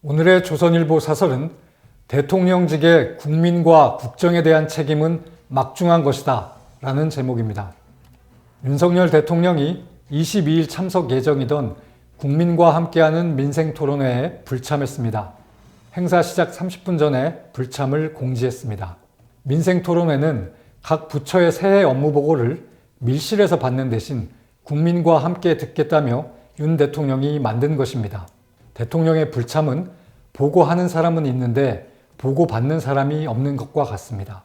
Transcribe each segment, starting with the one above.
오늘의 조선일보 사설은 대통령직의 국민과 국정에 대한 책임은 막중한 것이다 라는 제목입니다. 윤석열 대통령이 22일 참석 예정이던 국민과 함께하는 민생토론회에 불참했습니다. 행사 시작 30분 전에 불참을 공지했습니다. 민생토론회는 각 부처의 새해 업무 보고를 밀실에서 받는 대신 국민과 함께 듣겠다며 윤 대통령이 만든 것입니다. 대통령의 불참은 보고하는 사람은 있는데 보고받는 사람이 없는 것과 같습니다.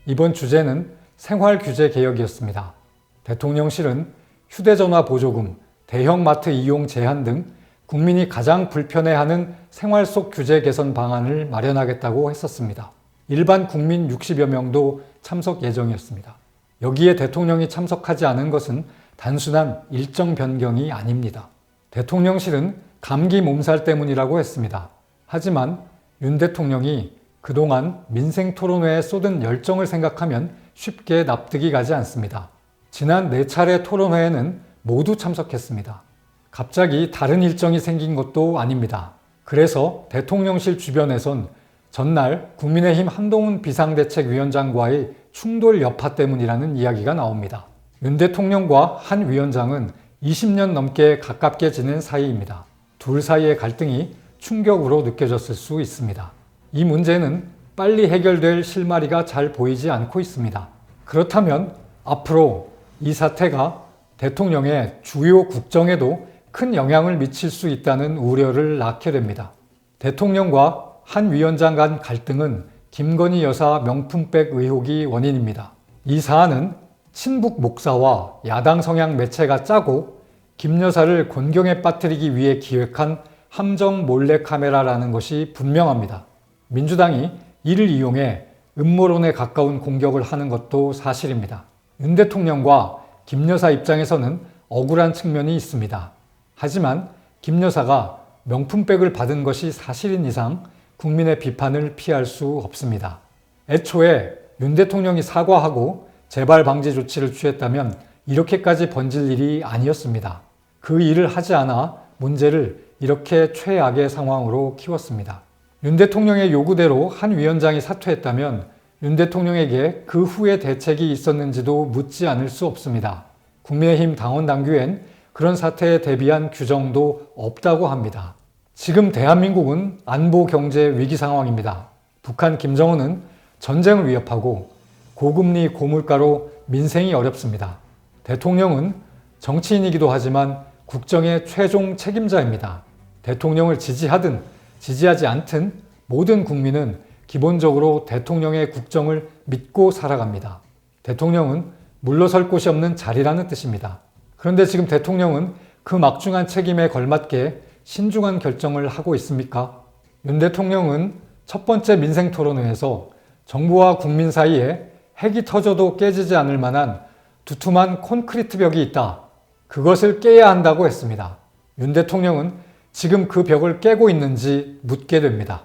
이번 주제는 생활규제 개혁이었습니다. 대통령실은 휴대전화 보조금, 대형마트 이용 제한 등 국민이 가장 불편해하는 생활 속 규제 개선 방안을 마련하겠다고 했었습니다. 일반 국민 60여 명도 참석 예정이었습니다. 여기에 대통령이 참석하지 않은 것은 단순한 일정 변경이 아닙니다. 대통령실은 감기 몸살 때문이라고 했습니다. 하지만 윤 대통령이 그동안 민생토론회에 쏟은 열정을 생각하면 쉽게 납득이 가지 않습니다. 지난 4차례 토론회에는 모두 참석했습니다. 갑자기 다른 일정이 생긴 것도 아닙니다. 그래서 대통령실 주변에선 전날 국민의힘 한동훈 비상대책위원장과의 충돌 여파 때문이라는 이야기가 나옵니다. 윤 대통령과 한 위원장은 20년 넘게 가깝게 지낸 사이입니다. 둘 사이의 갈등이 충격으로 느껴졌을 수 있습니다. 이 문제는 빨리 해결될 실마리가 잘 보이지 않고 있습니다. 그렇다면 앞으로 이 사태가 대통령의 주요 국정에도 큰 영향을 미칠 수 있다는 우려를 낳게 됩니다. 대통령과 한 위원장 간 갈등은 김건희 여사 명품백 의혹이 원인입니다. 이 사안은 친북 목사와 야당 성향 매체가 짜고 김 여사를 곤경에 빠뜨리기 위해 기획한 함정 몰래카메라라는 것이 분명합니다. 민주당이 이를 이용해 음모론에 가까운 공격을 하는 것도 사실입니다. 윤 대통령과 김 여사 입장에서는 억울한 측면이 있습니다. 하지만 김 여사가 명품백을 받은 것이 사실인 이상 국민의 비판을 피할 수 없습니다. 애초에 윤 대통령이 사과하고 재발 방지 조치를 취했다면 이렇게까지 번질 일이 아니었습니다. 그 일을 하지 않아 문제를 이렇게 최악의 상황으로 키웠습니다. 윤 대통령의 요구대로 한 위원장이 사퇴했다면 윤 대통령에게 그 후에 대책이 있었는지도 묻지 않을 수 없습니다. 국민의힘 당원 당규엔 그런 사태에 대비한 규정도 없다고 합니다. 지금 대한민국은 안보 경제 위기 상황입니다. 북한 김정은은 전쟁을 위협하고 고금리 고물가로 민생이 어렵습니다. 대통령은 정치인이기도 하지만 국정의 최종 책임자입니다. 대통령을 지지하든 지지하지 않든 모든 국민은 기본적으로 대통령의 국정을 믿고 살아갑니다. 대통령은 물러설 곳이 없는 자리라는 뜻입니다. 그런데 지금 대통령은 그 막중한 책임에 걸맞게 신중한 결정을 하고 있습니까? 윤 대통령은 첫 번째 민생토론회에서 정부와 국민 사이에 핵이 터져도 깨지지 않을 만한 두툼한 콘크리트 벽이 있다. 그것을 깨야 한다고 했습니다. 윤 대통령은 지금 그 벽을 깨고 있는지 묻게 됩니다.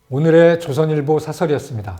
오늘의 조선일보 사설이었습니다.